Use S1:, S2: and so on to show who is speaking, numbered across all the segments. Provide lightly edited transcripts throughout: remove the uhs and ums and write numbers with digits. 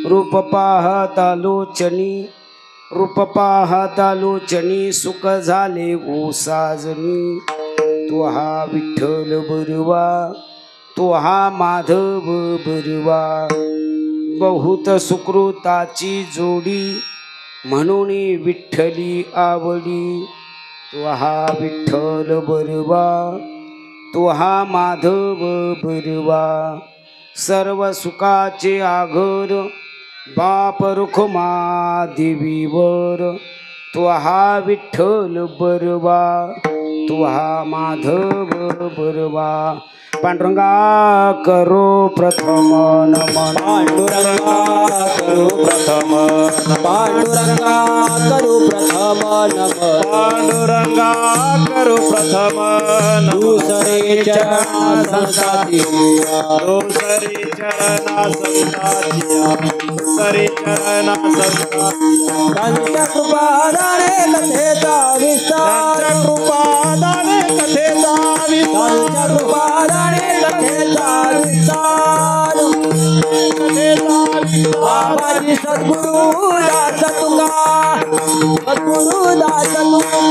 S1: रूप पाहता लोचनी, रूप पाहता लोचनी, सुख झाले ओ साजनी. तो हा विठ्ठल बरवा, तो हा माधव बरवा, बहुत सुकृताची जोडी, म्हणून विठ्ठली आवडी. तो हा विठ्ठल बरवा, तो हा माधव बरवा, सर्व सुखाचे आघर बाप रुखमा देवीवर. तो हा विठ्ठल बरवा, तो हा माधव बरवा. पांडुरंगा करो प्रथम नमन,
S2: पांडुरंगा करू प्रथम, पांडुरंगा करू प्रथम नमन,
S3: पांडुरंगा करू प्रथम
S2: दुसरे चरण संतातिया,
S3: दुसरी चरणा संतातिया, दुसरी चरणा संतातिया.
S2: पंचकृपादाने कथेचा विस्तार,
S3: पंचकृपादाने कथेचा विस्तार,
S2: पंचकृपादाने कथेचा विस्तार. बाबाजी सद्गुरु दास तुका, सद्गुरु दास तुका,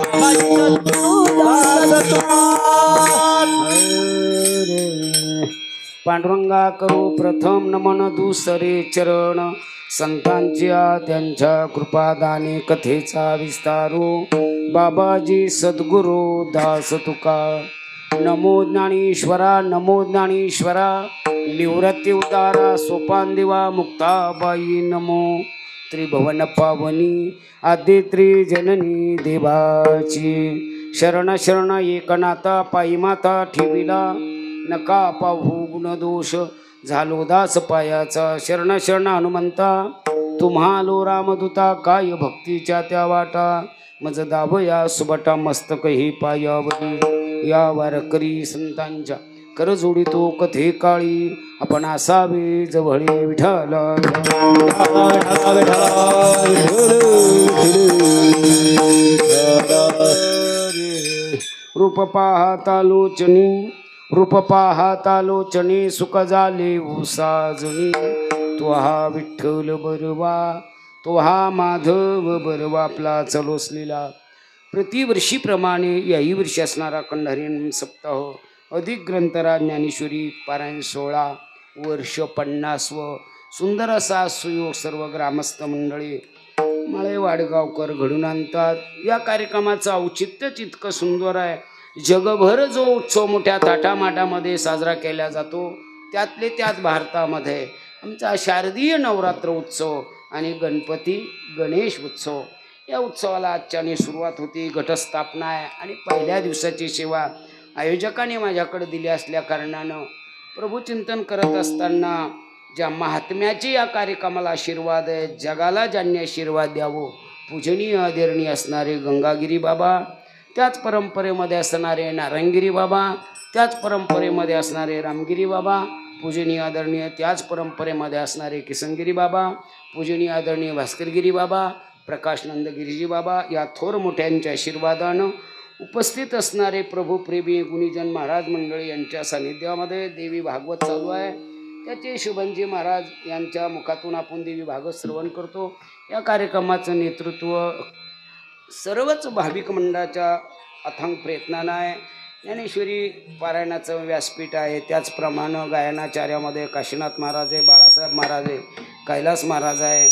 S2: बाबाजी सद्गुरु दास तुका.
S1: पांडुरंगा करो प्रथम नमन, दुसरे चरण संतांच्या त्यांच्या कृपादाने कथेचा विस्तारो. बाबाजी सद्गुरु दास तुका. नमो ज्ञानेश्वरा, नमो ज्ञानेश्वरा, निवृत्ती उदारा सोपान देवा मुक्ताबाई नमो. त्रिभुवन पावनी आदित्री जननी देवाची, शरण शरण एकनाथा पायी माता ठेविला. नका पाहू गुणदोष झालो दास पायाचा, शरण शरण हनुमंता तुम्हालो रामदूता. काय भक्तीच्या त्या वाटा, मज दावया सुबटा मस्तक ही पायावरी. या वारकरी संतांच्या कर जोडितो कथे काळी, आपण असावे जवळे विठ्ठल. रूप पाहता लोचनी, रूप पाहता लोचनी, सुख झाले ओ साजनी. तो हा विठ्ठल बरवा, तो हा माधव बरवा. आपला चलोसलेला प्रतिवर्षीप्रमाणे याही वर्षी असणारा खंडहरी सप्ताह अधिक ग्रंथराज ज्ञानेश्वरी पारायण 16 वर्ष 50व सुंदर असा सुयोग सर्व ग्रामस्थ मंडळी माळे वाडगावकर घडून आणतात. या कार्यक्रमाचं औचित्य इतकं सुंदर आहे. जगभर जो उत्सव मोठ्या थाटामाटामध्ये साजरा केला जातो, त्यातले त्यात भारतामध्ये आमचा शारदीय नवरात्र उत्सव आणि गणपती गणेश उत्सव. या उत्सवाला आजच्याने सुरुवात होती. घटस्थापना आहे आणि पहिल्या दिवसाची सेवा आयोजकाने माझ्याकडे दिली असल्या कारणानं प्रभुचिंतन करत असताना ज्या महात्म्याचे या कार्यक्रमाला आशीर्वाद आहे, जगाला ज्यांनी आशीर्वाद द्यावं, पूजनीय आदरणीय असणारे गंगागिरी बाबा, त्याच परंपरेमध्ये असणारे नारायणगिरी बाबा, त्याच परंपरेमध्ये असणारे रामगिरी बाबा, पूजनीय आदरणीय त्याच परंपरेमध्ये असणारे किसनगिरी बाबा, पूजनीय आदरणीय भास्करगिरी बाबा, प्रकाशनंदगिरीजी बाबा, या थोर मोठ्यांच्या आशीर्वादानं उपस्थित असणारे प्रभुप्रेमी गुणीजन महाराज मंडळी यांच्या सानिध्यामध्ये देवी भागवत चालू आहे. त्याचे शुभनजी महाराज यांच्या मुखातून आपण देवी भागवत श्रवण करतो. या कार्यक्रमाचं नेतृत्व सर्वच भाविक मंडळाच्या अथांग प्रयत्नानं आहे. ज्ञानेश्वरी पारायणाचं व्यासपीठ आहे. त्याचप्रमाणे गायनाचार्यामध्ये काशीनाथ महाराज आहे, बाळासाहेब महाराज आहे, कैलास महाराज आहे,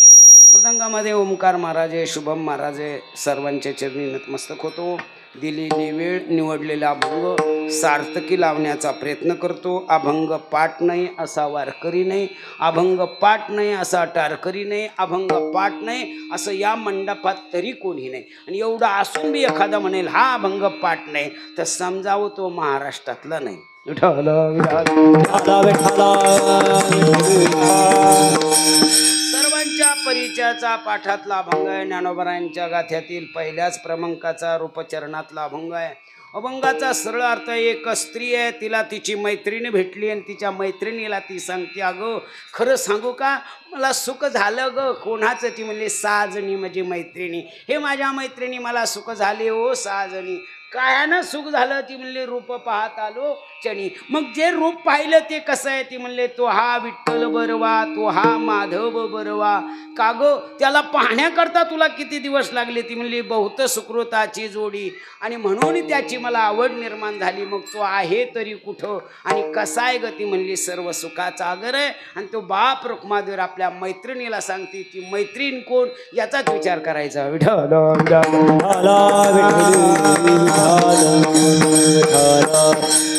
S1: मृदंगामध्ये ओमकार महाराज आहे, शुभम महाराज आहे. सर्वांच्या चरणी नतमस्तक होतो. दिलेली वेळ निवडलेला अभंग सार्थकी लावण्याचा प्रयत्न करतो. अभंग पाठ नाही असा वारकरी नाही, अभंग पाठ नाही असा टारकरी नाही, अभंग पाठ नाही असं या मंडपात तरी कोणी नाही. आणि एवढं असून बी एखादा म्हणेल हा अभंग पाठ नाही, तर समजावं तो महाराष्ट्रातला नाही. सर्वांच्या परिचयाचा पाठातला अभंग आहे. ज्ञानोबरायांच्या गाथ्यातील पहिल्याच क्रमांकाचा रूपचरणातला अभंग आहे. अभंगाचा सरळ अर्थ, एक स्त्री आहे, तिला तिची मैत्रिणी भेटली आणि तिच्या मैत्रिणीला ती सांगते, अगं खरं सांगू का, मला सुख झालं ग. कोणाचं? ती म्हणली सहाजणी म्हणजे मैत्रिणी. हे माझ्या मैत्रिणी मला सुख झाले हो सहाजणी. कायानं सुख झालं? ती म्हणली रूप पाहत आलो चणी. मग जे रूप पाहिलं ते कसं आहे ते म्हणले तो हा विठ्ठल बरवा, तो हा माधव बरवा. का ग त्याला पाहण्याकरता तुला किती दिवस लागले? ती म्हणली बहुत सुकृताची जोडी, आणि म्हणून त्याची मला आवड निर्माण झाली. मग तो आहे तरी कुठं आणि कसा आहे ग? ती म्हणली सर्व सुखाचा आगर आहे. आणि तो बाप रुक्मादेवर आपल्या मैत्रिणीला सांगते. ती मैत्रीण कोण याचाच विचार करायचा. विठ्ठल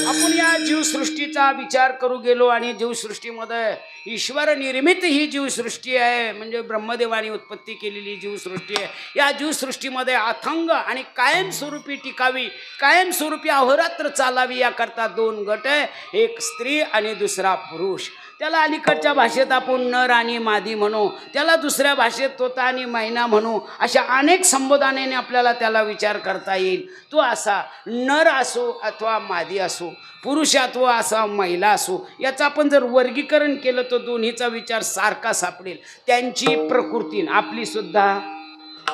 S1: आपण या जीवसृष्टीचा विचार करू गेलो आणि जीवसृष्टीमध्ये ईश्वर निर्मित ही जीवसृष्टी आहे, म्हणजे ब्रह्मदेवाने उत्पत्ती केलेली जीवसृष्टी आहे. या जीवसृष्टीमध्ये अथंग आणि कायमस्वरूपी टिकावी, कायमस्वरूपी अहोरात्र चालावी याकरता दोन गट आहे, एक स्त्री आणि दुसरा पुरुष. त्याला अलीकडच्या भाषेत आपण नर आणि मादी म्हणू, त्याला दुसऱ्या भाषेत तोता आणि मैना म्हणू. अशा अनेक संबोधनाने आपल्याला त्याला विचार करता येईल. तो असा नर असो अथवा मादी असो, पुरुषत्व असा महिला असो, याचं आपण जर वर्गीकरण केलं तर दोन्हीचा विचार सारखा सापडेल. त्यांची प्रकृती आपली सुद्धा,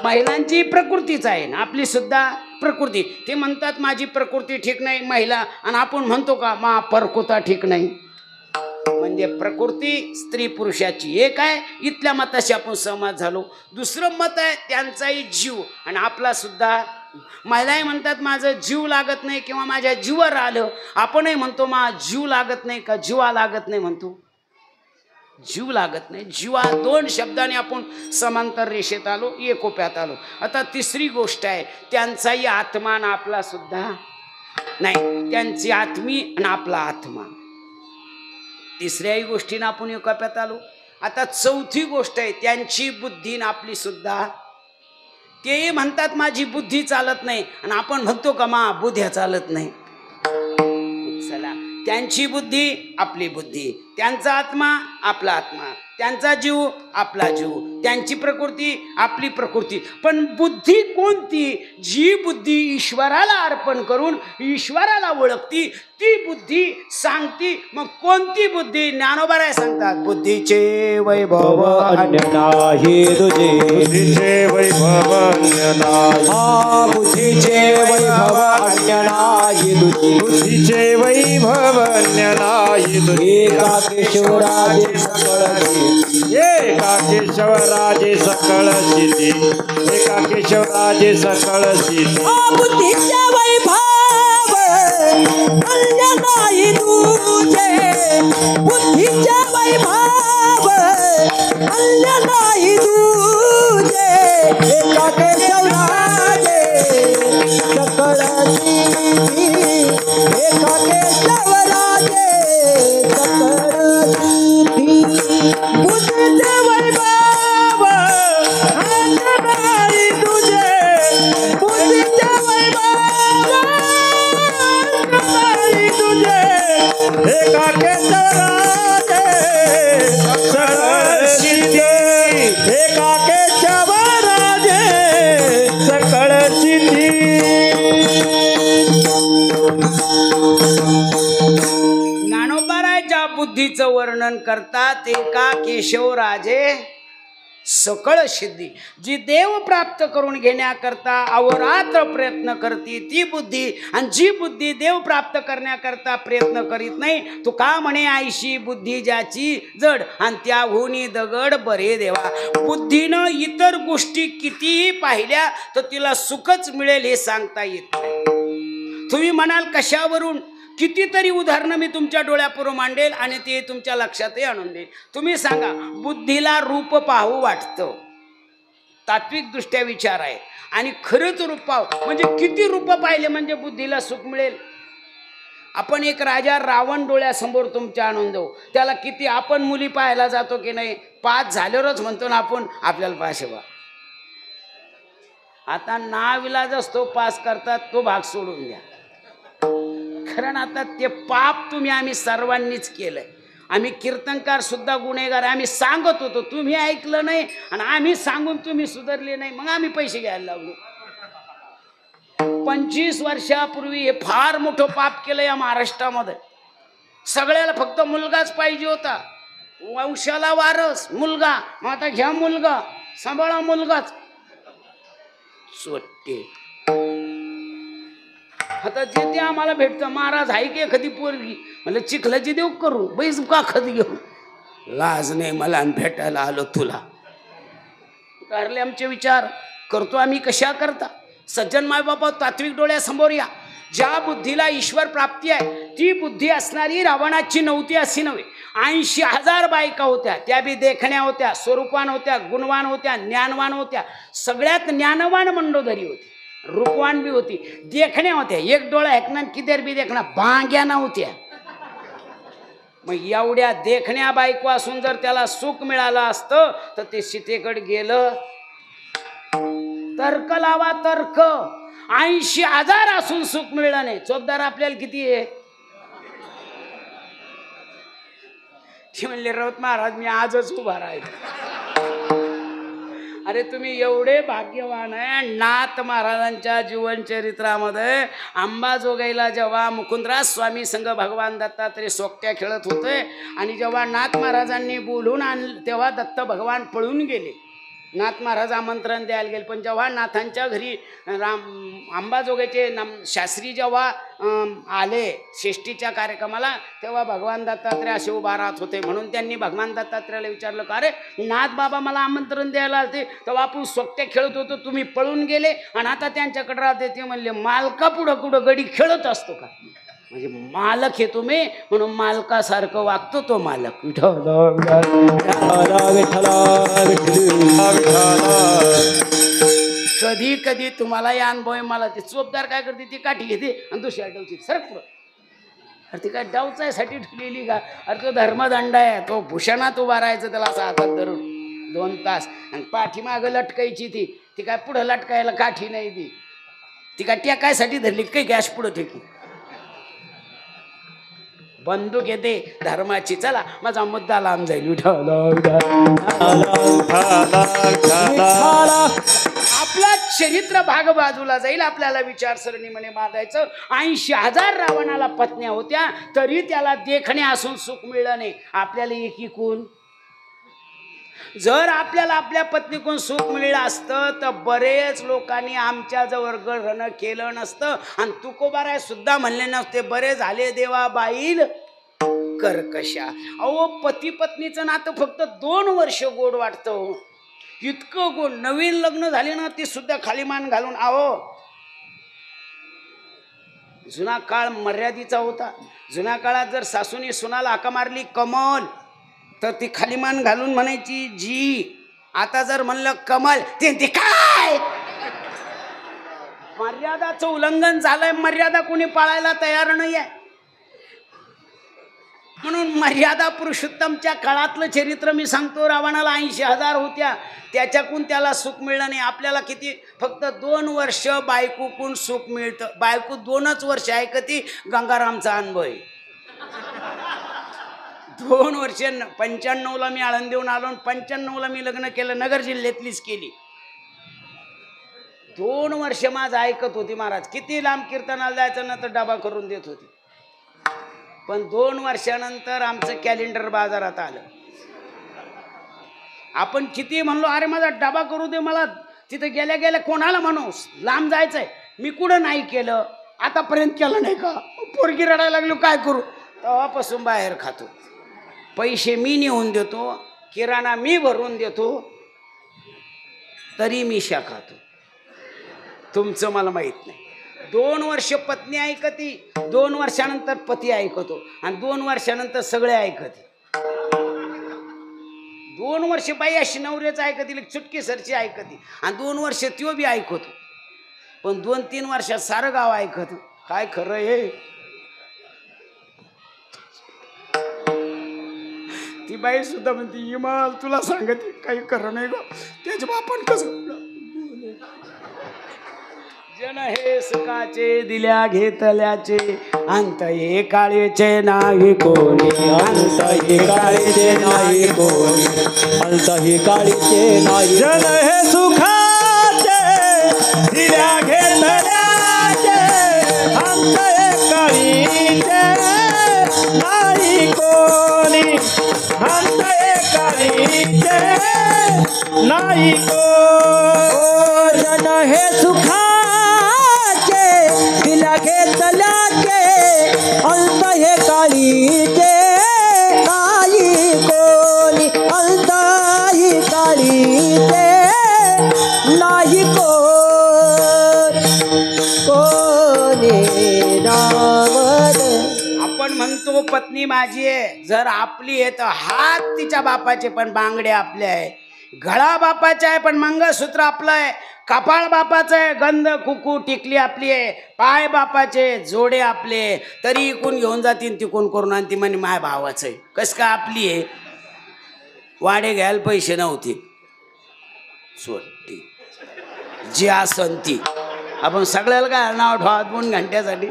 S1: महिलांची प्रकृतीच आहे ना आपली सुद्धा प्रकृती. ते म्हणतात माझी प्रकृती ठीक नाही महिला, आणि आपण म्हणतो का मा परकुता ठीक नाही? म्हणजे प्रकृती स्त्री पुरुषाची एक आहे. इथल्या मताशी आपण सहमत झालो. दुसरं मत आहे त्यांचाही जीव आणि आपला सुद्धा. महिलाही म्हणतात माझं जीव लागत नाही किंवा माझ्या जीवावर आलं. आपणही म्हणतो मा जीव लागत नाही का जीवा लागत नाही म्हणतो. जीव लागत नाही, जीवा दोन शब्दाने आपण समांतर रेषेत आलो, एकोप्यात आलो. आता तिसरी गोष्ट आहे त्यांचाही आत्मा आणि आपला सुद्धा नाही, त्यांची आत्मी आणि आपला आत्मा. तिसऱ्याही गोष्टीनं आपण एकोप्यात आलो. आता चौथी गोष्ट आहे त्यांची बुद्धी आणि आपली सुद्धा. तेही म्हणतात माझी बुद्धी चालत नाही, आणि आपण म्हणतो का मा बुद्ध्या चालत नाही. चला, त्यांची बुद्धी आपली बुद्धी, त्यांचा आत्मा आपला आत्मा, त्यांचा जीव आपला जीव, त्यांची प्रकृती आपली प्रकृती. पण बुद्धी कोणती? जी बुद्धी ईश्वराला अर्पण करून ईश्वराला ओळखती ती बुद्धी सांगती. मग कोणती बुद्धी? ज्ञानोबा सांगतात बुद्धीचे वैभव
S2: अन्य नाही तुझे,
S3: बुद्धीचे वैभव अन्य नाही,
S2: बुद्धीचे वैभव अन्य नाही तुझे,
S3: बुद्धीचे वैभव अन्य नाही तुझे.
S2: एका केशवराजे सकळ
S3: एका केशवराजे सकळ सिद्धी, एका केशवराजे सकळ सिद्धी.
S2: बुद्धीचे वैभव अन्य नाही तुझे, बुद्धीचे वैभव अन्य नाही तुझे, एका केशवराजे सकळ सिद्धी, एका केशवराजे सकळ सिद्धी. बुद्धीचे वैभव अन्य नाही तुझे, बुद्धीचे वैभव अन्य नाही तुझे,
S3: एका केशवराजे सकळ सिद्धी, एका केशवराजे सकळ सिद्धी.
S1: ज्ञानोबाराच्या बुद्धीचं वर्णन करतात एका केशवराजे सकळ सिद्धी. जी देव प्राप्त करून घेण्याकरता अहोरात्र प्रयत्न करते ती बुद्धी, आणि जी बुद्धी देव प्राप्त करण्याकरता प्रयत्न करीत नाही. तू का म्हणे आयशी बुद्धी ज्याची जड, आणि त्याहूनी दगड बरे देवा. बुद्धीनं इतर गोष्टी कितीही पाहिल्या तर तिला सुखच मिळेल हे सांगता येत नाही. तुम्ही म्हणाल कशावरून? कितीतरी उदाहरणं मी तुमच्या डोळ्यापुढे मांडेल आणि ते तुमच्या लक्षातही आणून देईल. तुम्ही सांगा बुद्धीला रूप पाहू वाटतं, तात्विक दृष्ट्या विचार आहे, आणि खरंच रूप पाहू म्हणजे किती रूप पाहिले म्हणजे बुद्धीला सुख मिळेल? आपण एक राजा रावण डोळ्यासमोर तुमच्या आणून देऊ, त्याला किती आपण मुली पाहायला जातो की नाही? 5 झाल्यावरच म्हणतो ना आपण आपल्याला पास बा. आता नाविलाज असतो पास करतात तो भाग सोडून द्या. कारण आता ते पाप तुम्ही आम्ही सर्वांनीच केलंय. आम्ही कीर्तनकार सुद्धा गुन्हेगार, आम्ही सांगत होतो तुम्ही ऐकलं नाही, आणि आम्ही सांगून तुम्ही सुधारले नाही, मग आम्ही पैसे घ्यायला लागलो. 25 वर्षापूर्वी हे फार मोठं पाप केलं या महाराष्ट्रामध्ये. सगळ्याला फक्त मुलगाच पाहिजे होता, वंशाला वारस मुलगा. मग आता घ्या मुलगा, सांभाळा मुलगाच. चोट्टे आता जे ते आम्हाला भेटतं, महाराज आहे की एखादी पोरगी, म्हणलं चिखलाची देऊ करू बैस का खत घेऊ, लाज नाही मला आणि भेटायला आलो तुला. कारले आमचे विचार करतो आम्ही कशा करता. सज्जन मायबापा तात्विक डोळ्यासमोर या. ज्या बुद्धीला ईश्वर प्राप्ती आहे ती बुद्धी असणारी रावणाची नव्हती अशी नव्हे. 80,000 बायका होत्या, त्या बी देखण्या होत्या, स्वरूपान होत्या, गुणवान होत्या, ज्ञानवान होत्या. सगळ्यात ज्ञानवान मंडोदरी होती, रूपवान बी होती, देखण्या होत्या. एक डोळा ऐकणार किदेर बी देखणा, बांग्या नव्हत्या. मग एवढ्या देखण्या बायको असून जर त्याला सुख मिळालं असतं तर ते सीतेकडे गेलं. तर्क लावा तर्क. 80,000 असून सुख मिळलं नाही. चोपदार आपल्याला किती आहे? ते म्हणले राऊत महाराज मी आजच उभा राहील. अरे तुम्ही एवढे भाग्यवान आहे. नाथ महाराजांच्या जीवनचरित्रामध्ये अंबाजोगाईला जेव्हा मुकुंदराज स्वामी संघ भगवान दत्तात्रय सोकट्या खेळत होते आणि जेव्हा नाथ महाराजांनी बोलून आणलं तेव्हा दत्त भगवान पळून गेले. नाथ महाराज आमंत्रण द्यायला गेले, पण जेव्हा नाथांच्या घरी अंबाजोगाईचे शास्त्री जेव्हा आले षष्टीच्या कार्यक्रमाला तेव्हा भगवान दत्तात्रय असे उभा राहत होते. म्हणून त्यांनी भगवान दत्तात्रयाला विचारलं का अरे नाथ बाबा मला आमंत्रण द्यायला आले तेव्हा आपण सोकट्या खेळत होतो, तुम्ही पळून गेले आणि आता त्यांच्याकडे राहते. ते म्हणले मालका पुढं कुठं गडी खेळत असतो का? म्हणजे मालक हे तुम्ही, म्हणून मालकासारखं वागतो तो मालक. कधी कधी तुम्हाला या अनुभव आहे. मला ते चोपदार काय करते, ती काठी घेते आणि दुसऱ्या डावची सरक पुढं. अरे ती काय डावचायसाठी ठेवलेली का? अरे तो धर्मदंड आहे, तो भूषणात उभा राहायचं त्याला असं हातात धरून 2 तास आणि पाठीमागं लटकायची. ती काय पुढं लटकायला काठी नाही. ती काय टेकायसाठी धरली काही गॅस पुढं ठेकी. बंदूक येते धर्माची. चला माझा मुद्दा लांब जाईल. आपला चरित्र भाग बाजूला जाईल, आपल्याला विचारसरणीमध्ये बांधायचं. 80,000 रावणाला पत्न्या होत्या तरी त्याला देखणे असून सुख मिळलं नाही. आपल्याला एकीकून जर आपल्याला आपल्या पत्नीकडून सुख मिळलं असतं तर बरेच लोकांनी आमच्या जवळ ग्रहण केलं नसतं आणि तुकोबाराय सुद्धा म्हणले नसते बरे झाले देवा बाईल कर्कशा. अहो पती पत्नीचं नातं फक्त 2 वर्ष गोड वाटतं. इतकं गोड. नवीन लग्न झाले ना ती सुद्धा खाली मान घालून. अहो जुना काळ मर्यादेचा होता. जुन्या काळात जर सासूने सुनाला हाका मारली कमल तर ती खाली मान घालून म्हणायची जी. आता जर म्हणलं कमल ते काय? मर्यादाचं उल्लंघन झालंय. मर्यादा कोणी पाळायला तयार नाही आहे. म्हणून मर्यादा पुरुषोत्तमच्या काळातलं चरित्र मी सांगतो. रावणाला 80,000 होत्या, त्याच्याकून त्याला सुख मिळलं नाही. आपल्याला किती फक्त 2 वर्ष बायकोकून सुख मिळतं. बायको 2च वर्ष ऐकती. गंगारामचा अनुभव आहे. 2 वर्ष 95ला मी आळंदीहून आलो आणि 95ला मी लग्न केलं. नगर जिल्ह्यातलीच केली. 2 वर्ष माझं ऐकत होती. महाराज किती लांब कीर्तनाला जायचं ना तर डबा करून देत होती. पण 2 वर्षानंतर आमचं कॅलेंडर बाजारात आलं. आपण किती म्हणलो अरे माझा डबा करू दे, मला तिथे गेल्या गेल्या कोणाला म्हणू लांब जायचंय. मी कुठं नाही केलं, आतापर्यंत केलं नाही का? पोरगी रडायला लागलो काय करू? तेव्हापासून बाहेर खातो. पैसे मी नेऊन देतो, किराणा मी भरून देतो, तरी मी खातो. तुमचं मला माहित नाही. 2 वर्ष पत्नी ऐकती, 2 वर्षानंतर पती ऐकतो आणि 2 वर्षानंतर सगळे ऐकते. 2 वर्ष बाई अशी नवऱ्याच ऐकतील, चुटकी सरची ऐकती आणि 2 वर्ष त्यो बी ऐकतो. पण 2-3 वर्षात सारं गाव ऐकत. काय खरं हे? ती बाई सुद्धा म्हणते इमाल तुला सांगते काही खरं नाही ग. त्याच्या बापान कसं जन हे सुखाचे दिल्या घेतल्याचे अंत हे काळेचे नाही कोणी.
S2: अंत हे काळीचे नाही कोणी. अंत हे काळीचे नाही. जन हे सुखाचे दिल्या घेतल्याचे अंत हे काळीचे नाही कोणी. अंत हे काळीचे नाही कोणी. जन हे सुखाचे दिल्या घेत
S1: तो पत्नी माझी आहे, जर आपली आहे तर हात तिच्या बापाचे पण बांगडे आपले आहे, गळा बापाचा आहे पण मंगळसूत्र आपलं आहे, कपाळ बापाचं आहे, गंध कुकू टिकली आपली आहे, पाय बापाचे जोडे आपले, तरी इकून घेऊन जातील तिकून करून आणि ती म्हणे माय भावाचं आहे. कस का आपली आहे? वाडे घ्यायला पैसे नव्हते, सोडती जी आसन ती. आपण सगळ्याला काय नाव ठेवा 2 घंट्यासाठी,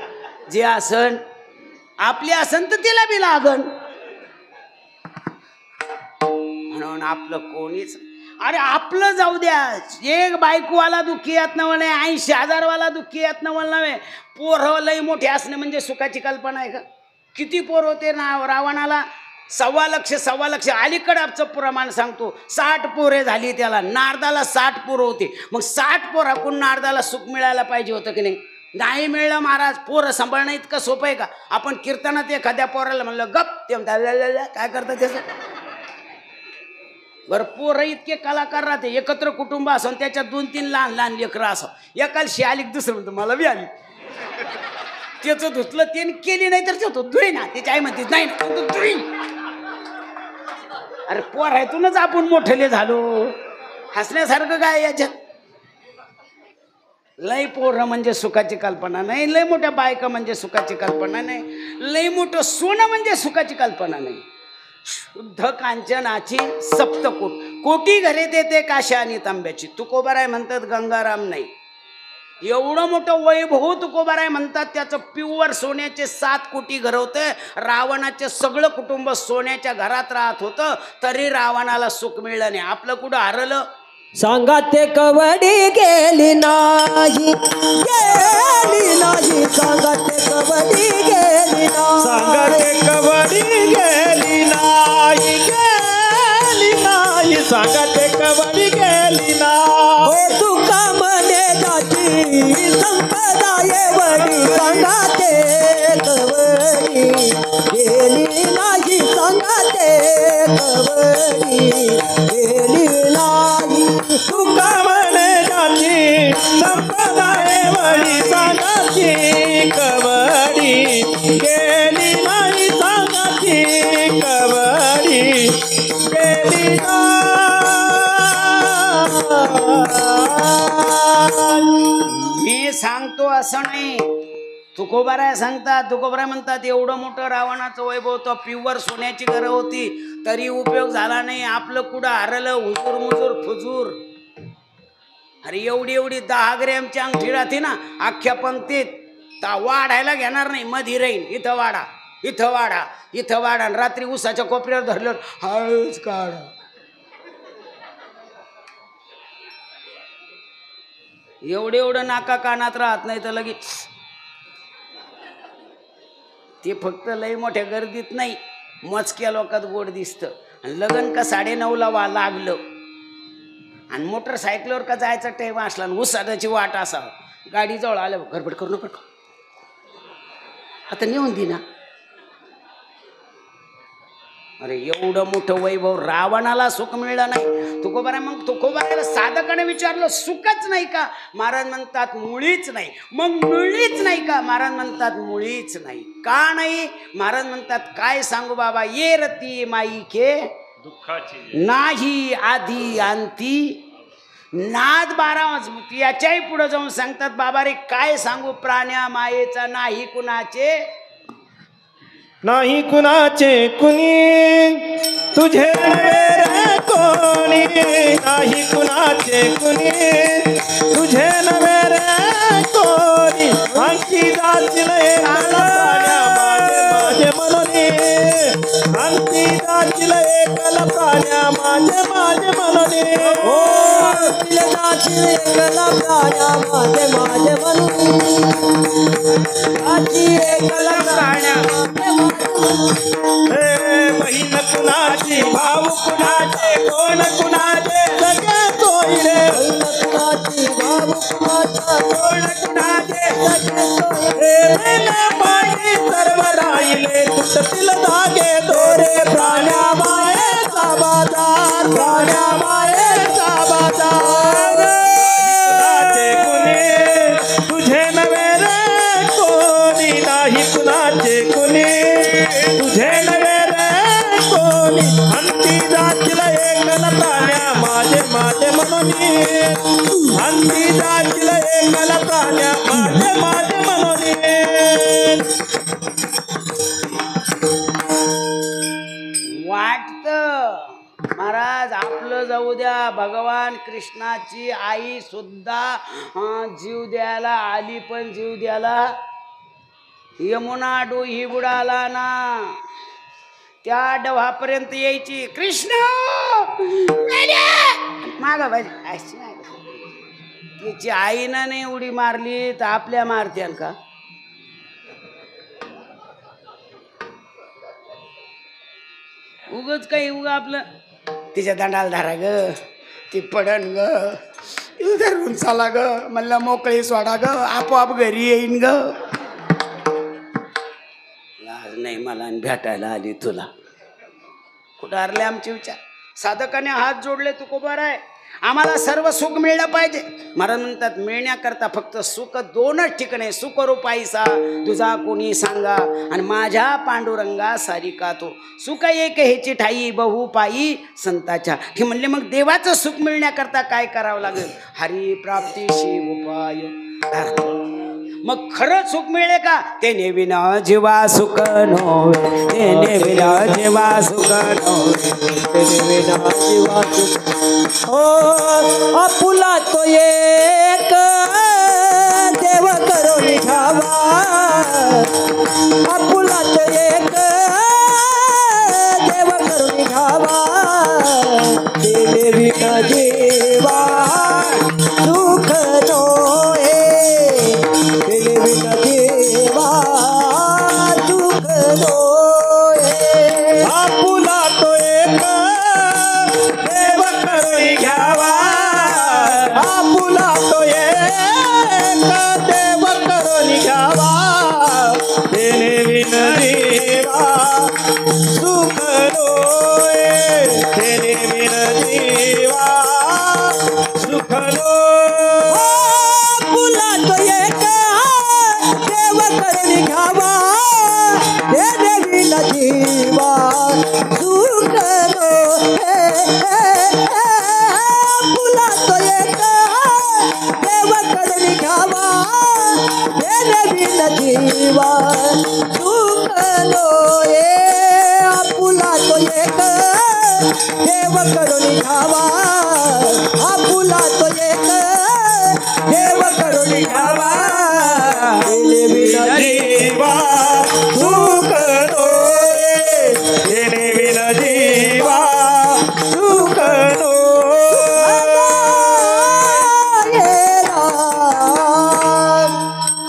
S1: जे आसन आपली आसन तर तिला बी लागन. म्हणून आपलं कोणीच, अरे आपलं जाऊ द्या, एक बायकोवाला दुःखी येत नव्हे, 80,000 वाला दुःखी येत नव्हे, पोरं लई मोठे असणे म्हणजे सुखाची कल्पना आहे का? किती पोर होते ना रावणाला? 1.25 लाख. अलीकडचं प्रमाण सांगतो, 60 पोरे झाली त्याला. नारदाला 60 पोरं होते. मग 60 पोराकडून नारदाला सुख मिळायला पाहिजे होतं की नाही? नाही मिळलं महाराज. पोरं सांभाळणं इतकं सोपं आहे का? आपण कीर्तनात एखाद्या पोराला म्हणलं गप, ते म्हणतात काय करतात त्याचं? बरं, पोरं इतके कलाकार राहते, एकत्र कुटुंब असं त्याच्यात 2-3 लहान लहान लेकरं असं, एकाला शिआली दुसरं म्हणतो मला बी आली, त्याचं धुतलं त्याने केली नाही तर तो धुई ना, त्याची आई म्हणते नाही ना तो धुई. अरे पोरातूनच आपण मोठले झालो, हसण्यासारखं काय याच्यात? लय पोरं म्हणजे सुखाची कल्पना नाही, लय मोठ्या बायका म्हणजे सुखाची कल्पना नाही, लय मोठं सोनं म्हणजे सुखाची कल्पना नाही. शुद्ध कांचनाची सप्तकोट, कोटी घरे देते काशा आणि तांब्याची. तुकोबाराय म्हणतात गंगाराम नाही. एवढं मोठं वैभव तुकोबाराय म्हणतात, त्याचं प्युअर सोन्याचे 7 कोटी घर होते. रावणाचे सगळं कुटुंब सोन्याच्या घरात राहत होतं, तरी रावणाला सुख मिळलं नाही. आपलं कुठं हरलं?
S2: सांगा ते कवडी गेली नाही, गेली नाही. सांगा ते कवडी गेली नाही,
S3: सांगा ते कवडी गेली नाही, गेली नाही. सांगा ते कवडी गेली नाही.
S2: तुका म्हणे जाती संपदा एवढी. सांगा ते कवडी गेली नाही, सांगा ते कवडी गेली नाही.
S3: तुका म्हणे जाती संपदा एवढी. सांगाची कवडी गेली नाही, सांगाची कवडी गेली नाही.
S1: मी सांगतो असं नाही, तुकोबाराय सांगतात. तुकोबाराय म्हणतात एवढं मोठं रावणाचं वैभव, तो प्युअर सोन्याची घरं होती, तरी उपयोग झाला नाही. आपलं कुठं हरलं? हुजूर मुजूर फुजूर. अरे एवढी एवढी 10 ग्रॅमची अंगठी राहते ना, अख्ख्या पंक्तीत वाढायला घेणार नाही, मधी राहीन. इथं वाढा, इथं वाढा, इथं वाढा. रात्री उसाच्या कोपऱ्यावर धरलं हळूच काढा. एवढं एवढं नाका कानात राहत नाही तर लगेच ते फक्त लई मोठ्या गर्दीत नाही, मोजक्या लोकात गोड दिसतं. आणि लग्न का 9:30ला लागलं आणि मोटरसायकलवर का जायचा टाइम असला आणि उसाची वाट असावं, गाडीजवळ आलं गडबड करू नका, आता नेऊन दे ना. अरे एवढं मोठं वैभव, रावणाला सुख मिळलं नाही. तुकोबाराय मग तुकोबारायला साधकाने विचारलं सुखच नाही का? महाराज म्हणतात मुळीच नाही. मग मुळीच नाही का? महाराज म्हणतात मुळीच नाही. का नाही? महाराज म्हणतात काय सांगू बाबा, ये रती माई के
S3: दुःखाची
S1: नाही आधी अंती. नाद 12 याच्याही पुढे जाऊन सांगतात बाबा रे काय सांगू, प्राण्या मायेचा नाही कुणाचे,
S3: नाही कुणाचे कुणी, तुझे नव्हे कोणी. नाही कुणाचे कुणी, तुझे नव्हे रे कोणी. आणखी जातील प्राण्या माझे मनोनी. आणखी जातील एकल प्राण्या माझे मनोनी.
S2: ओ जाती एकला प्राण्या माझे म्हणून. जाती एकला प्राण्या
S3: बहीण कुणाची, भाऊ कुणाचे, कोण कुणाचे, सगळे सोयरे.
S2: बहीण कुणाची, भाऊ कुणाचा,
S3: कोण कुणाचे,
S2: सगळे सोयरे.
S3: पाणी सर्व राहिले, तुटतील धागे दोरे. प्राण्या मायेचा बाजार, प्राण्या मायेचा बाजार. कुणाचे कुणी, तुझे नव्हे रे कोणी. नाही कुणाचे कुणी, तुझे नवे रे कोणी अंती जातील एकल प्राण्या माझे माझे म्हणून अंती जातील एकल प्राण्या माझे माझे म्हणून
S1: वाटत महाराज आपलं जाऊ द्या भगवान कृष्णाची आई सुद्धा जीव द्यायला आली पण जीव द्यायला यमुना डोही बुडाला ना त्या डव्हापर्यंत यायची कृष्ण मागा पाहिजे तिची आईनं नाही उडी मारली तर आपल्या मारत्यान का उगच काही उगा आपलं तिच्या दंडाला धरा ग ती पडन ग धरून चाला ग म्हणलं मोकळी सोडा ग आपोआप घरी येईन ग लाज नाही मला भेटायला आली तुला कुठं हरले आमचे विचार साधकाने हात जोडले तू कोबर आहे आम्हाला सर्व सुख मिळलं पाहिजे महाराज म्हणतात मिळण्याकरता फक्त सुख दोनच ठिकाणी सुख रूपाईसा तुझा कोणी सांगा आणि माझ्या पांडुरंगा सारिका तो सुख एक हेची ठाई बहु पायी संताच्या हे म्हणले मग देवाचं सुख मिळण्याकरता काय करावं लागेल हरी प्राप्तीशी उपाय मग खरं सुख मिळेल का तेने विना जीवा सुख नव्हे तेने विना जीवा सुख नव्हे तेने विना जीवा सुख
S2: हो आपुला तो एक देव करून ठावा आपुला तो एक देव करून ठावा दिले विना जीवा सुख नोए दिले विना जीवा सुख नोए
S3: आपुला तो एक देव करून घ्यावा आपुला तो एक देव करून घ्यावा तेने विन देवा सुख नोए तेने विन देवा सुख नोए
S2: आपुला तो एक देव करून घ्यावा हे देवी जीवा सुख आपुला तो एक देव करून घ्यावा हे देवी जीवा सुख आपुला तो एक देव करून घ्यावा आपुला तो एक देव करून घ्यावा
S3: जीवा सुख नोए तेने विन जीवा सुख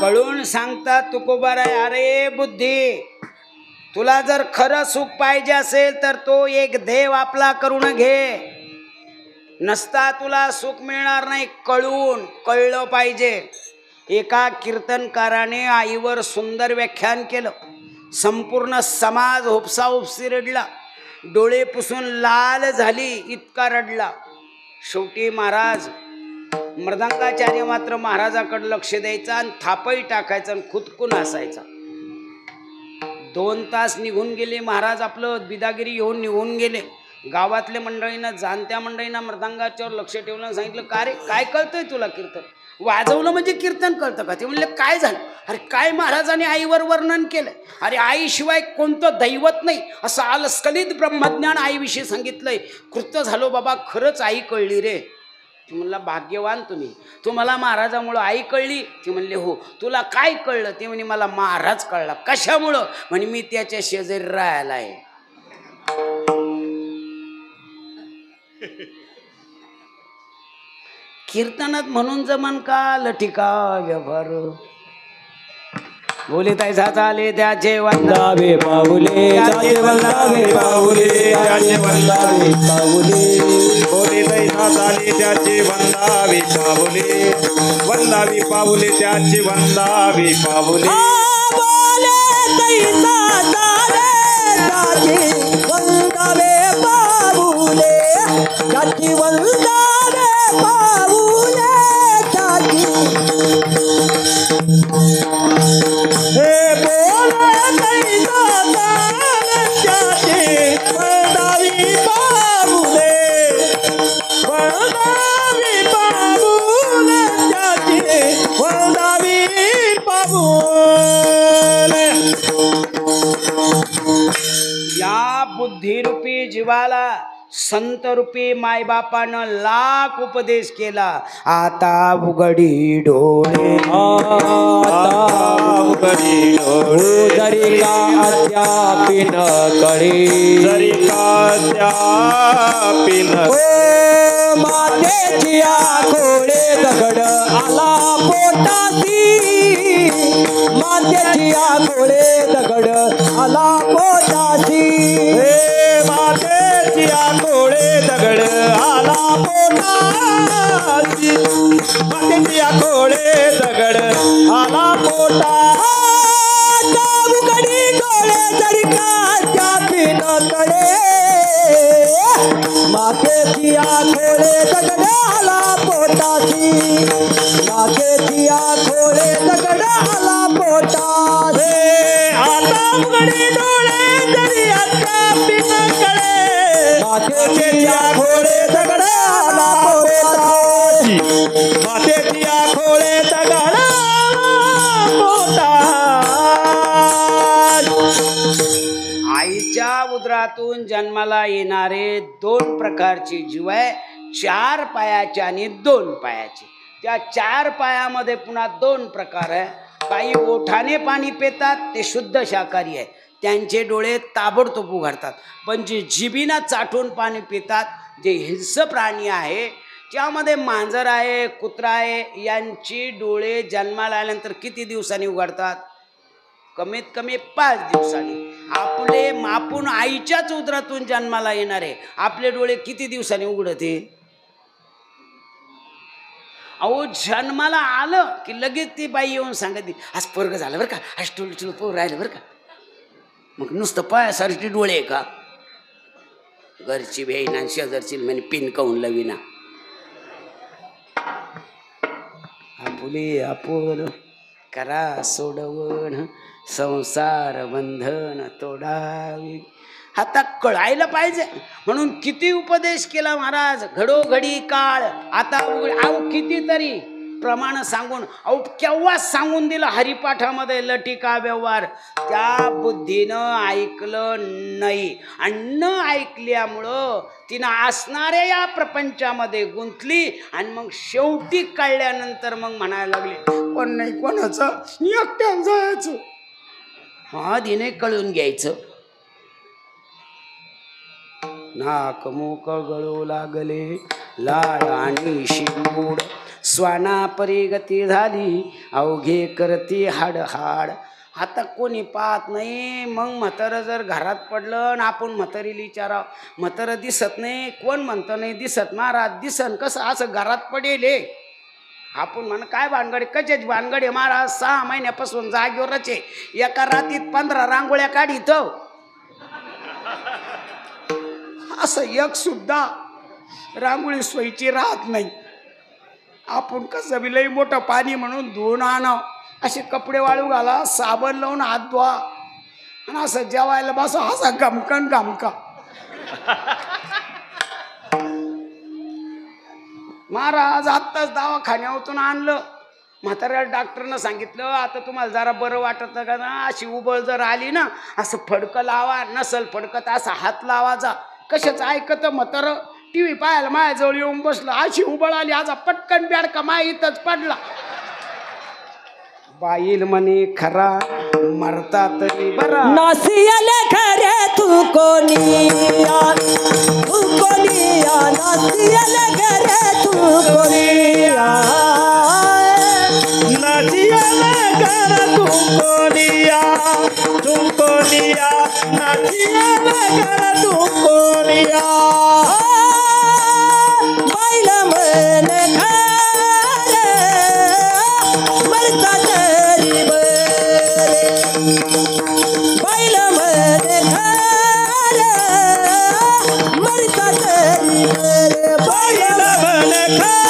S1: कळून सांगतात तुकोबाराय अरे बुद्धी तुला जर खरं सुख पाहिजे असेल तर तो एक देव आपला करून घे नसता तुला सुख मिळणार नाही कळून कळलं पाहिजे एका कीर्तनकाराने आईवर सुंदर व्याख्यान केलं संपूर्ण समाज उपसा उपसी रडला डोळे पुसून लाल झाली इतका रडला शेवटी महाराज मृदंगाचार्य मात्र महाराजाकडे लक्ष द्यायचा आणि थापही टाकायचा आणि खुदकून असायचा 2 तास निघून गेले महाराज आपलं बिदागिरी घेऊन निघून गेले गावातल्या मंडळीनं जाणत्या मंडळीनं मृदंगाच्यावर लक्ष ठेवलं सांगितलं का रे काय कळतंय तुला कीर्तन वाजवलं म्हणजे कीर्तन कळतं का ते म्हणले काय झालं अरे काय महाराजांनी आईवर वर्णन केलं अरे आईशिवाय कोणतं दैवत नाही असं अलस्खलित ब्रह्मज्ञान आईविषयी सांगितलंय कृत्य झालो बाबा खरंच आई कळली रे ती म्हणला भाग्यवान तुम्हाला महाराजामुळं आई कळली ती म्हणले हो तुला काय कळलं ते म्हणे मला महाराज कळला कशामुळं म्हणे मी त्याच्या शेजारी राहायला आहे कीर्तनात म्हणून जमन का लटिका व्यवहार बोले तैसा चाले त्याचे वंदावे पाऊले त्याचे वंदावे पाऊले त्याचे वंदावे पाऊले
S3: बोले तैसा चाले त्याचे वंदावे पाऊले वंदावी पाऊले त्याचे वंदावे पाऊले
S2: बोले तैसा चाले त्याचे वंदावे पाऊले त्याचे वंदावे पाऊले त्याचे
S3: हे बोले तैसा
S1: संत रूपी मायबापानं लाख उपदेश केला. आता उघडी डोळे
S3: उघडी डोळे
S2: जरी का अद्यापि न कळे
S3: जरी काद्यापि न
S2: मातेची आखोळे दगड आला पोटासी मातेची आखोळे दगड आला पोटासी
S3: मातेची आखोळे दगड आला पोटासी मातेची आखोळे दगड आला पोटा
S2: उघडी डोळे जरी का अद्यापि न कळे मातेची आखोळे दगड आला पोटासी मातेची आखोळे दगड आला पोटासी
S3: आता उघडी डोळे जरी अद्यापि न कळे
S2: मातेची आखोळे दगड आला पोटासी
S3: मातेची आखोळे दगड पोटा
S1: आईच्या उदरातून जन्माला येणारे 2 प्रकारचे जीव आहे. 4 पायाचे आणि 2 पायाचे. त्या 4 पायामध्ये पुन्हा 2 प्रकार आहे. काही ओठाने पाणी पितात ते शुद्ध शाकाहारी आहे, त्यांचे डोळे ताबडतोब उघडतात. पण जे जिभीनं चाटून पाणी पितात जे हिंस्र प्राणी आहे, त्यामध्ये मांजर आहे, कुत्रा आहे, यांची डोळे जन्माला आल्यानंतर किती दिवसांनी उघडतात? कमीत कमी 5 दिवसांनी. आपण आईच्याच उदरातून जन्माला येणारे आपले डोळे किती दिवसांनी उघडते? अहो जन्माला आलं की लगेच ती बाई येऊन सांगते आज पोरगं झालं बरं का, आज टुल पोर राहिलं बरं का. मग नुसतं पायासारखी डोळे आहे का? घरची भेईना शेजारची म्हणे पिन काऊन लवीना. आपुले आपुल करा सोडवण संसार बंधन तोडावी. आता कळायला पाहिजे म्हणून किती उपदेश केला महाराज. घडोघडी काळ आता अहो कितीतरी प्रमाण सांगून केव्हा सांगून दिलं हरिपाठामध्ये लटिका व्यवहार. त्या बुद्धीनं ऐकलं नाही आणि न ऐकल्यामुळं तिनं असणाऱ्या या प्रपंचामध्ये गुंतली आणि मग शेवटी कळल्यानंतर मग म्हणायला लागली कोण नाही कोणाचं एकट्यानं जायचं. आधीने कळून घ्यायचं. नाक मोकळ गळू लागले लाळ आणि शिमूड स्वाना परिगती झाली अवघे करती हाड हाड. आता कोणी पाहत नाही. मग म्हातारं जर घरात पडलं आणि आपण म्हातारीला विचारावं, म्हातारं दिसत नाही, कोण म्हणतं नाही दिसत. महाराज दिसन कसं असं घरात पडेल. आपण म्हण काय भानगडे कशाची भानगडे महाराज 6 महिन्यापासून जागेवरच आहे. एका रातीत 15 रांगोळ्या काढीत. असं एक सुद्धा रांगोळी सोयीची राहत नाही. आपण कसं बी लई मोठं पाणी म्हणून धुवून आणावं, असे कपडे वाळू घाला, साबण लावून हात धुवा आणि असं जेवायला बसा असा गमकन गमका. महाराज आत्ताच दवाखान्यातून आणलं. म्हाताऱ्या डॉक्टरनं सांगितलं आता तुम्हाला जरा बरं वाटत का ना, अशी उबळ जर आली ना असं फडकं लावा, नसल फडकत असा हात लावायचा. कशाचं ऐकत म्हातारं. TV पाहायला माझ्याजवळ येऊन बसलं, अशी उबळ आली आज पटकन बेडका माय इथंच पडला. बाईल म्हणे खरा मरता तरी बरा.
S2: नासियाले खरे तू कोणिया नासियाले खरे तू कोणिया
S3: नाचियाला कर तुमकोनिया तुमकोनिया नाचियाला कर तुमकोनिया.
S2: बैल मन खरे मरता तरी बरे बैल मन खरे मरता तरी बरे बैल
S3: मन खर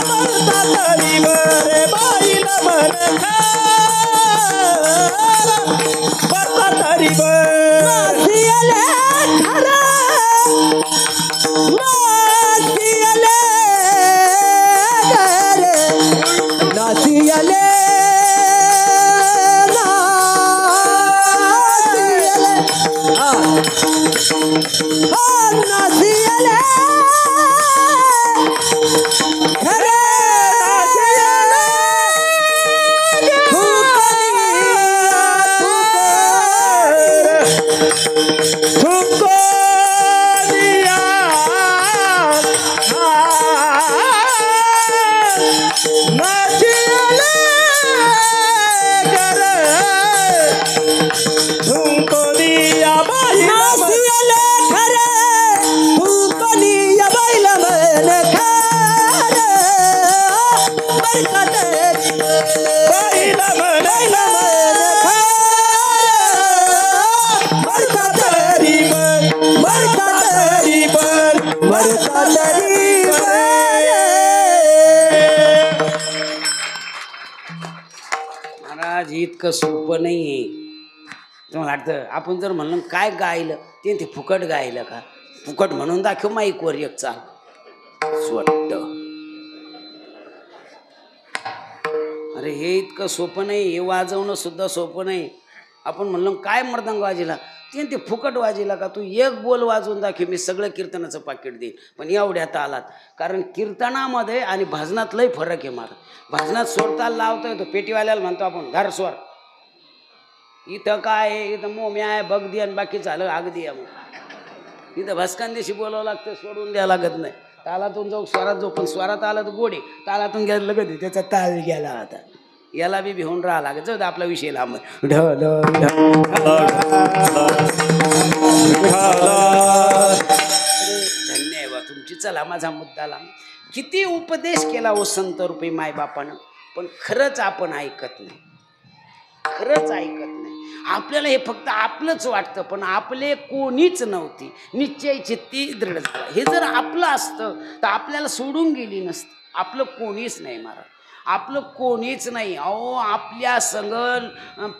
S3: मरता तरी बरे बैल मन खर मरता तरी बरे.
S2: नासियाले खरे नासियाले खरे नासियाले नासियाले
S1: इतकं सोपं नाही आहे. तुम्हाला वाटतं आपण जर म्हणलं काय गायलं ते फुकट गायलं का? फुकट म्हणून दाखव माईकवर एक चाल स्वट्ट. अरे हे इतकं सोपं नाही, हे वाजवणं सुद्धा सोपं नाही. आपण म्हणलं काय मर्दंग वाजिला ते फुकट वाजिला का? तू एक बोल वाजवून दाखव, मी सगळं कीर्तनाचं पाकिट देईन. पण एवढ्यात आलात, कारण कीर्तनामध्ये आणि भजनात लय फरक आहे. मला भजनात स्वरताल लावता येतो, पेटीवाल्याला म्हणतो आपण धार स्वर. इथं काय आहे, इथं मोमी आहे बगदी आणि बाकी झालं अगदी आहे. मग इथं भस्कांदेशी बोलावं लागतं, सोडून द्यावं लागत नाही. तालातून जाऊ स्वरात जाऊ, पण स्वरात आला तर गोडे, तालातून गेलं लगत त्याचा ताल गेला. आता याला बी भिवून राहा लागत. जाऊ आपला विषय लांब. धन्यवाद तुमची. चला माझा मुद्दा लांब. किती उपदेश केला ओ संत रूपी मायबापानं, पण खरंच आपण ऐकत नाही. खरंच ऐकत नाही. आपल्याला हे फक्त आपलंच वाटतं, पण आपले कोणीच नव्हती. निश्चय चित्ती दृढ झाला. हे जर आपलं असतं तर आपल्याला सोडून गेली नसतं. आपलं कोणीच नाही महाराज, आपलं कोणीच नाही. अहो आपल्या संगल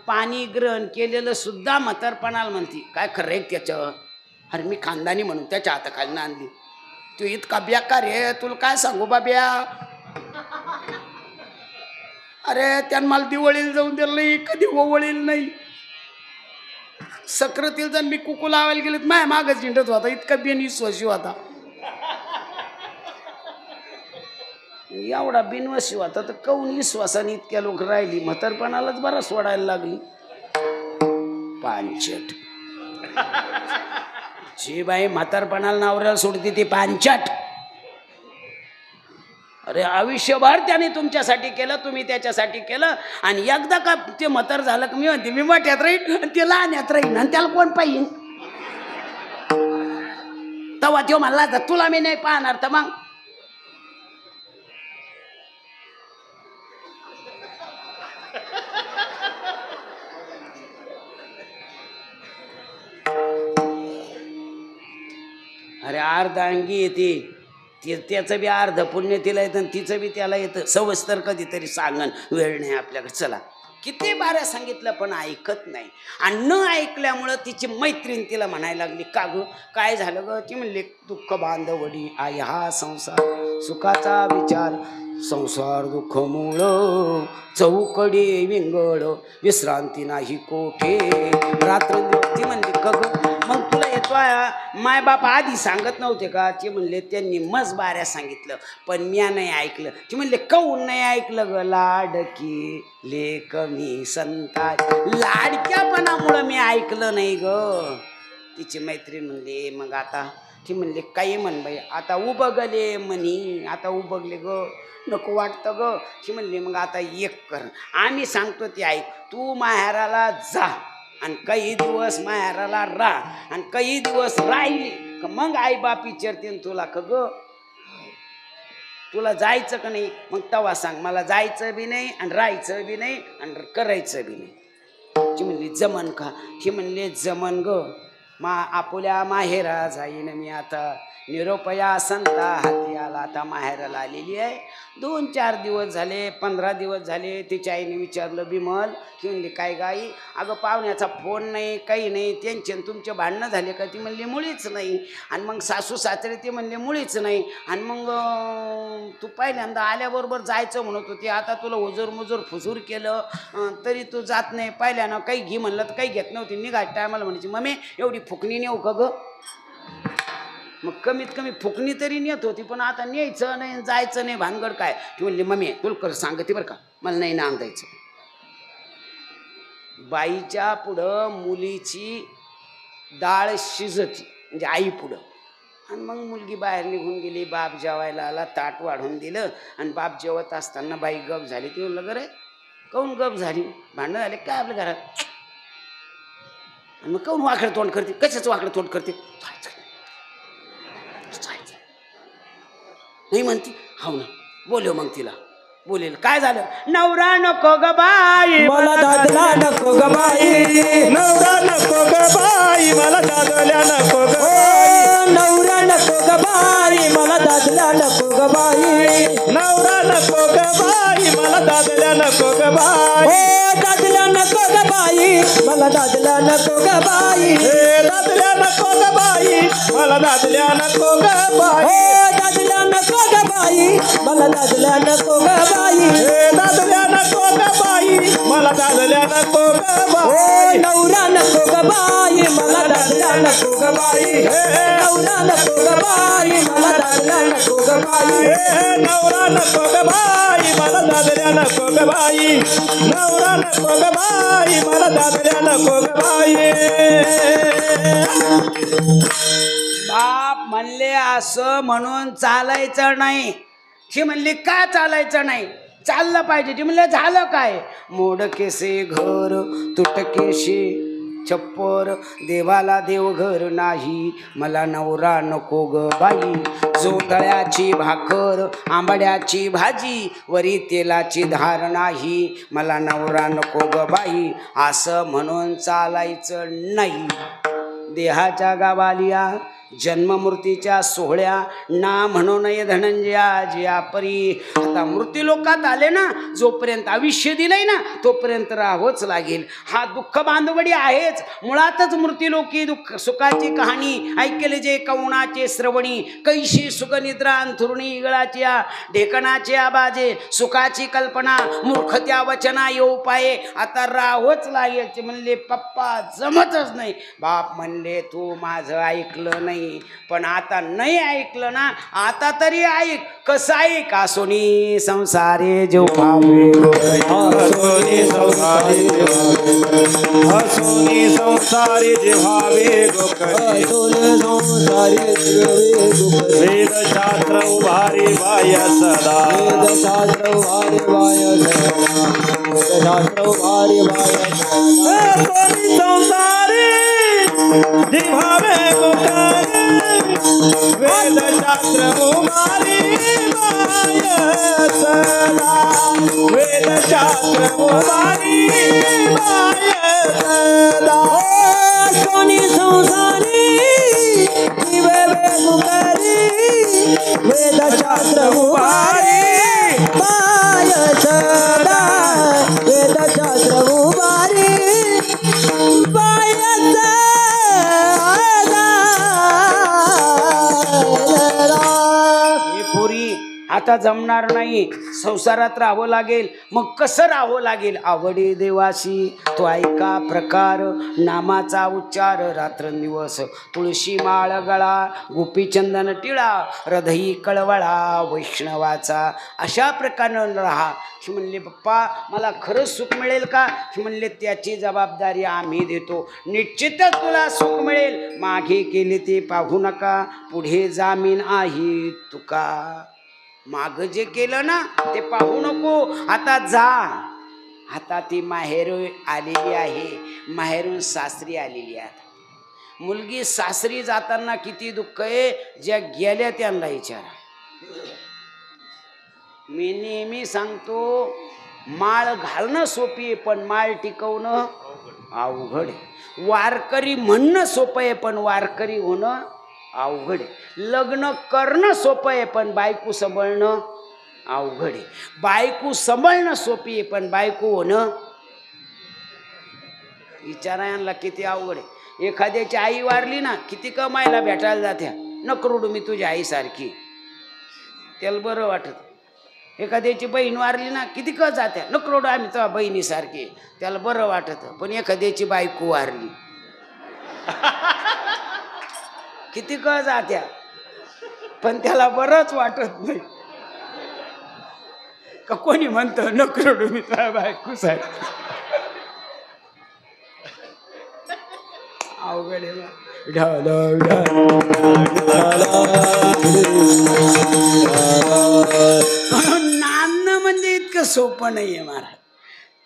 S1: पाणी ग्रहण केलेलं सुद्धा म्हातारपणाला म्हणती काय खरं आहे त्याचं. अरे मी खानदानी म्हणून त्याच्या हाताखाली आणली. तू इतका बेकार रे, तुला काय सांगू बाब्या. अरे त्यानं मला दिवाळीला जाऊन दिलं नाही, कधी ओवळील नाही. सक्रातील जण मी कुकू लावायला गेले माय मागच झिंडत होता, इतका बिनविश्वासी होता. एवढा बिनवासी होता तर कौन विश्वासाने इतक्या लोक राहिली. म्हातारपणालाच बरा सोडायला लागली. पांचट जी बाई म्हातारपणाला नवऱ्याला सोडते ती पांचट. अरे आयुष्यभर त्याने तुमच्यासाठी केलं, तुम्ही त्याच्यासाठी केलं, आणि एकदा का ते म्हातार झालं की मी म्हणते मी मोठ्यात राहीन आणि ते लहान्यात राहीन, आणि त्याला कोण पाहिजे. तेव्हा तो म्हणला तुला मी नाही पाहणार. तर मग अरे अर्धांगी येते, त्याचं बी अर्ध पुण्य तिला येतं आणि तिचं बी त्याला येतं. सवस्तर कधीतरी सांगन, वेळ नाही आपल्याकडे. चला किती बाऱ्या सांगितलं पण ऐकत नाही. आणि न ऐकल्यामुळं तिची मैत्रीण तिला म्हणायला लागली का ग काय झालं ग. ती म्हणले दुःख बांधवडी आई हा संसार सुखाचा विचार, संसार दुःख मूळ चौकडी विंगळ, विश्रांती नाही कोठे रात्र. ती म्हणली का ग मग तुला येतो मायबाप आधी सांगत नव्हते का. ते म्हणले त्यांनी मस्त बाऱ्या सांगितलं पण मी नाही ऐकलं. ते म्हणले काऊन नाही ऐकलं ग. लाडकी लेक मी संता, लाडक्यापणामुळं मी ऐकलं नाही ग. तिची मैत्रीण म्हणले मग आता. ती म्हणले काही म्हण बाई आता उबगले म्हणी, आता उबगले ग नको वाटतं ग. ती म्हणली मग आता एक कर, आम्ही सांगतो ते ऐक. तू माहेराला जा आणि काही दिवस माहेराला राहा, आणि काही दिवस राहिली का मग आई बाप विचारते तुला का ग तुला जायचं का नाही. मग तवा सांग मला जायचं बी नाही आणि राहायचं बी नाही आणि करायचं बी नाही. ती म्हणली जमन का. ती म्हणले जमन ग. आपुल्या माहेरा जाईन मी आता. निरोपया संता हाती आला. आता माहेराला आलेली आहे. 2-4 दिवस झाले, 15 दिवस झाले. तिच्या आईने विचारलं बिमल. ती म्हणली काय गाई. अगं पाहुण्याचा फोन नाही काही नाही. त्यांचे तुमचे भांडणं झाले का. ती म्हणली मुळीच नाही. आणि मग सासू सासरे ते म्हणले मुळीच नाही. आणि मग तू पहिल्यांदा आल्याबरोबर जायचं म्हणत होती, आता तुला हुजूर मुजूर फुजूर केलं तरी तू जात नाही. पहिल्यानं काही घे म्हणलं तर काही घेत नव्हती. निघाय टायमाला म्हणायची मम्मी एवढी फुकणी नेऊ का ग. मग कमीत कमी फुकणी तरी नेत होती, पण आता न्यायचं नाही जायचं नाही भानगड काय. ती म्हणली मम्मी तुला सांगते बरं का मला नाही नांदायचं. बाईच्या पुढं मुलीची डाळ शिजती म्हणजे आई पुढं. आणि मग मुलगी बाहेर निघून गेली. बाप जेवायला आला, ताट वाढून दिलं आणि बाप जेवत असताना बाई गप झाली. ती म्हणलं ग रे काऊन गप झाली, भांडणं झाले काय आपल्या घरात. आणि मग काऊन वाकडं तोंड करते, कशाचं वाकडं तोंड करते. नाही म्हणती हाव ना बोलव. मग तिला बोलेल काय झालं. नवरा नको ग बाई
S2: मला दादला नको ग बाई,
S3: नवरा नको ग बाई मला दादल्या नको ग बाई.
S2: नवरा नको ग बाई मला दादला नको ग बाई,
S3: नवरा नको ग बाई मला दादल्या नको ग बाई.
S2: दादल्या नको ग बाई मला दादल्या नको ग बाई
S3: हे दादल्या नको ग बाई मला दादल्या नको ग बाई
S2: हे दादल्या नको ग बाई मला दादल्या नको ग बाई
S3: हे दादल्या नको ग बाई मला दादल्या नको ग
S2: हे
S3: बाई
S2: नवरा नको ग बाई मला दादल्या नको ग बाई
S3: हे
S2: नवरा नको ग बाई मला दादल्या नको ग बाई
S3: हे नवरा नको ग बाई मला दादल्या नको ग बाई नवरा नको ग बाई मला दादल्या नको ग बाई
S1: बाप म्हणले असं म्हणून चालायचं नाही. ती म्हणली का चालायचं नाही, चाललं पाहिजे. ती म्हणलं झालं काय, मोडकेसे घर तुटकेशे छप्पर देवाला देवघर नाही मला नवरा नको ग बाई. जोतळ्याची भाकर आंबाड्याची भाजी वरी तेलाची धार नाही मला नवरा नको ग बाई. असं म्हणून चालायचं नाही. देहाच्या गावालिया जन्ममूर्तीच्या सोहळ्या ना म्हणू नये धनंजया जिया परी. आता मृत्यू लोकात आले ना, जोपर्यंत आयुष्य दिलंय ना तोपर्यंत राहावंच लागेल. हा दुःख बांधवडी आहेच मुळातच. मृत्यूलोकी दुःख सुखाची कहाणी ऐकले जे कवणाचे श्रवणी कैशी सुगनिद्रा अंथरुणी इगळाची ढेकणाचे आबाजे सुखाची कल्पना मूर्खत्या वचना येऊ पाये. आता राहावंच लागेल. ते म्हणले पप्पा जमतच नाही. बाप म्हणले तू माझं ऐकलं नाही, पण आता नाही ऐकलं ना, आता तरी ऐक. कसं ऐक, आसोनी संसारे जो भावे
S3: हसोनी संसारी हसोनी संसारी जिव्हावे गोकरी वेद शास्त्र उभारी बाय सदा
S2: शास्त्र वारे वाय शास्त्र वारे वाय
S3: हसोनी संसारी जिव्हावे गोकरी वेद शास्त्र उभारी बाय सदा वेद शास्त्र उभारी बाय सदा
S2: सोनी संसारी दिवे वेगुकरी वेद शास्त्र उभारे बाय सदा वेद शास्त्र उभारे बाय सदा.
S1: हे पोरी आता जमणार नाही, संसारात राहावं लागेल. मग कसं राहावं लागेल, आवडी देवाशी तो ऐका प्रकार नामाचा उच्चार रात्रंदिवस तुळशी माळ गळा गोपीचंदन टिळा हृदयी कळवळा वैष्णवाचा. अशा प्रकारे राहा. ही म्हणले पप्पा मला खरंच सुख मिळेल का. ही म्हणले त्याची जबाबदारी आम्ही देतो, निश्चितच तुला सुख मिळेल. मागे केले ते पाहू नका पुढे जामीन आहे तुका. माग जे केलं ना ते पाहू नको, आता जा. आता ती माहेर आलेली आहे, माहेरून सासरी आलेली आहे. मुलगी सासरी जाताना किती दुःख आहे, ज्या गेल्या त्यांना विचारा. मी नेहमी सांगतो माळ घालणं सोपी आहे पण माळ टिकवणं अवघड आहे. वारकरी म्हणणं सोपं आहे पण वारकरी होणं अवघड आहे. लग्न करणं सोपं आहे पण बायको सांभाळणं अवघड आहे. बायको सांभाळणं सोपी आहे पण बायको होणं विचारायला किती अवघड आहे. एखाद्याची आई वारली ना किती कमायला भेटायला जात्या, नकरोडू मी तुझ्या आईसारखी, त्याला बरं वाटत. एखाद्याची बहीण वारली ना किती क जात्या, नकरोडू आम्ही तुझ्या बहिणीसारखी, त्याला बरं वाटत. पण एखाद्याची बायको वारली किती क जात्या पण त्याला बरंच वाटत नाही. का कोणी म्हणतं नकरोडू मी तुझ्या बायको सारखी. अवघड आहे ना. नांदणं म्हणजे इतकं सोपं नाहीये महाराज.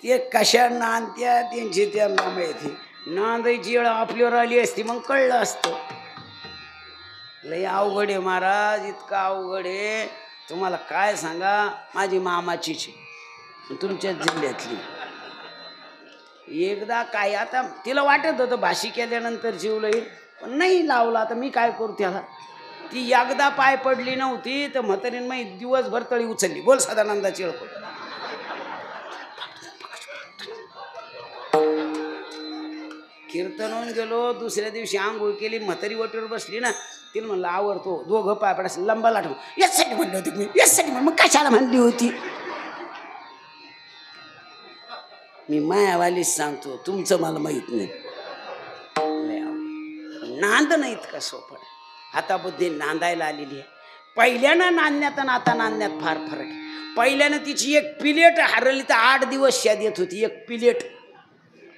S1: ते कशा नांदत्या त्यांची त्यांना माहिती. नांदायची वेळ आपल्यावर आली असती मग कळलं असतं. लय अवघड आहे महाराज, इतकं अवघड आहे तुम्हाला काय सांगा. माझी मामाचीच तुमच्याच जिल्ह्यातली. एकदा काय आता तिला वाटत होतं भाशी केल्यानंतर जीव येईल पण नाही लावला. आता मी काय करू त्याला. ती एकदा पाय पडली नव्हती तर म्हातारीन मी दिवसभर तळी उचलली. बोल सदानंदाची कीर्तनवून गेलो. दुसऱ्या दिवशी आंघोळ केली, म्हातारी वाटेवर बसली ना, तिला म्हणलं आवरतो. दोघं पाय पडास लंबा लाट. यासाठी म्हणलं होती मी, यासाठी म्हणलं. मग कशाला म्हणली होती? मी मायावालीच सांगतो, तुमचं मला माहित नाही. नांद नाही इतका सोपं. आता बुद्धी नांदायला आलेली आहे. पहिल्यानं नांदण्यात आणि आता नांदण्यात फार फरक आहे. पहिल्यानं तिची एक प्लेट हरवली तर 8 दिवस शाद येत होती. एक प्लेट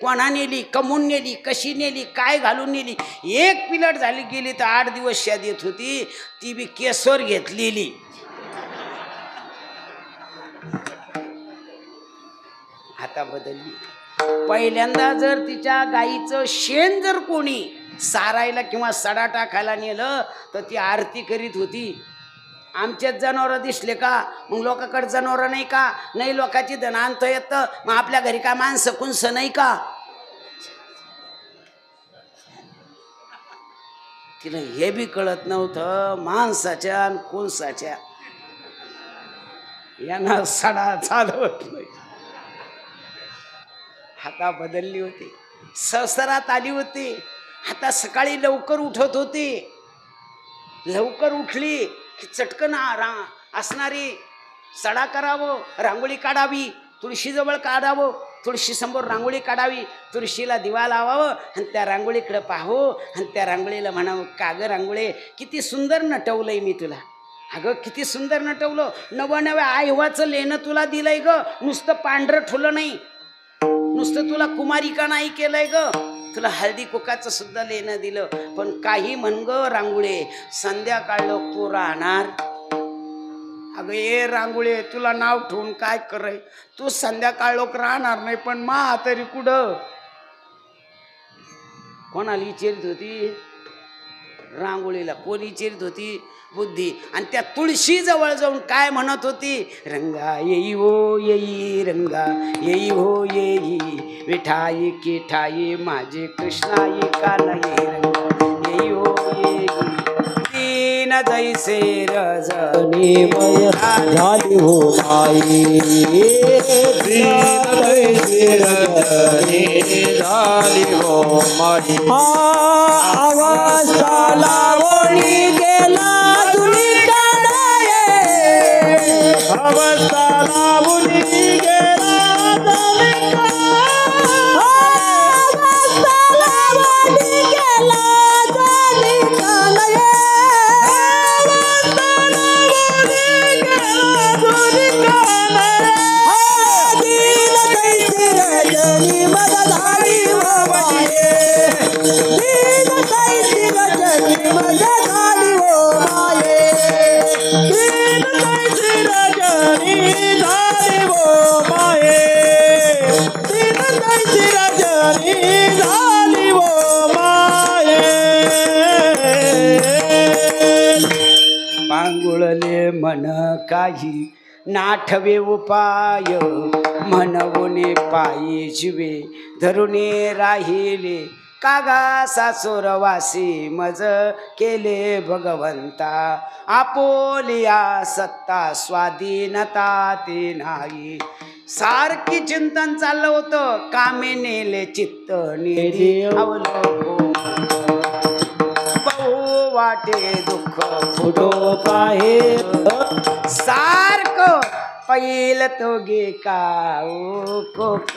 S1: कोणा नेली, कमून नेली, कशी नेली, काय घालून नेली. एक प्लेट झाली गेली तर 8 दिवस शाद येत होती. ती बी केसर घेतलेली. आता बदलली. पहिल्यांदा जर तिच्या गाईचं शेण जर कोणी सारायला किंवा सडा टाकायला नेलं तर ती आरती करीत होती. आमच्याच जनावर दिसले का मग लोकांकडे जनावर नाही का? नाही. लोकांची धनांत येतं मग आपल्या घरी का माणसं कुंस नाही का? तिला हे बी कळत नव्हतं माणसाच्या आणि कुंसाच्या यांना सडा चालवत नाही. आता बदलली होती. ससरात आली होती. आता सकाळी लवकर उठत होती. लवकर उठली की चटकन असणारी सडा करावं, रांगोळी काढावी, तुळशीजवळ काढावं, तुळशीसमोर रांगोळी काढावी, तुळशीला दिवा लावावं आणि त्या रांगोळीकडे पाहावं आणि त्या रांगोळीला म्हणावं, का गं रांगोळी किती सुंदर नटवलंय मी तुला. अगं किती सुंदर नटवलं. नव्या आईवाचं लेणं तुला दिलंय ग. नुसतं पांढरं ठुलं नाही, नुसतं तुला कुमारिका नाही केलंय ग, तुला हळदी कुकाचं सुद्धा लेणं दिलं. पण काही म्हण ग रांगोळे, संध्याकाळ लोक तू राहणार. अगं ये रांगोळे, तुला नाव ठेवून काय कराय? तू संध्याकाळ लोक राहणार नाही पण मा तरी कुठं? कोणाला विचारित होती? रांगोळीला. कोणी विचारित होती? बुद्धी. आणि त्या तुळशी जवळ जाऊन काय म्हणत होती? रंगा येई हो येई, रंगा येई हो येई, विठाई केठाई माझे कृष्णाई काना ये, रंगा येई हो येई. दीन जैसे रजनी मय
S2: झाली हो माई.
S3: दीन जैसे रजनी झाली हो माई.
S2: आवाज लावणी गेला
S3: अवस्था लावून गेला
S1: पांगुळले मन काही नाठवे उपाय, म्हणवणे पायी जीवे धरुणे राहिले. कागा सासुरवासी मज केले भगवंता, आपोलिया सत्ता स्वाधीनता ते नाही. सारखी चिंतन चाललं होतं. कामे नेले चित्त नेली अवलोकन, बहु वाटे दुःख फुटो पाहे. सारखं पहिल तो गे काऊ कोक,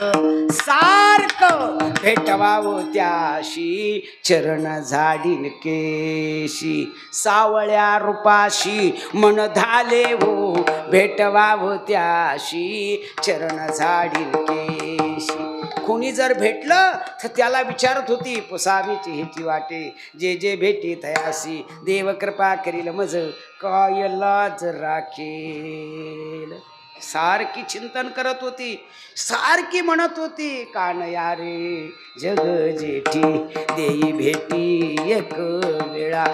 S1: सारखं भेटवावं त्याशी चरण झाडीन केशी. सावळ्या रूपाशी मन झाले हो, भेटवावं त्याशी चरण झाडीन केशी. कोणी जर भेटलं तर त्याला विचारत होती, पुसावीची ह्याची वाटे, जे जे भेटी तयासी देव कृपा करील मज काय लाज राखेल. सारखी चिंतन करत होती. सारखी म्हणत होती, कान यारे जग जेठी देई भेटी एक वेळा.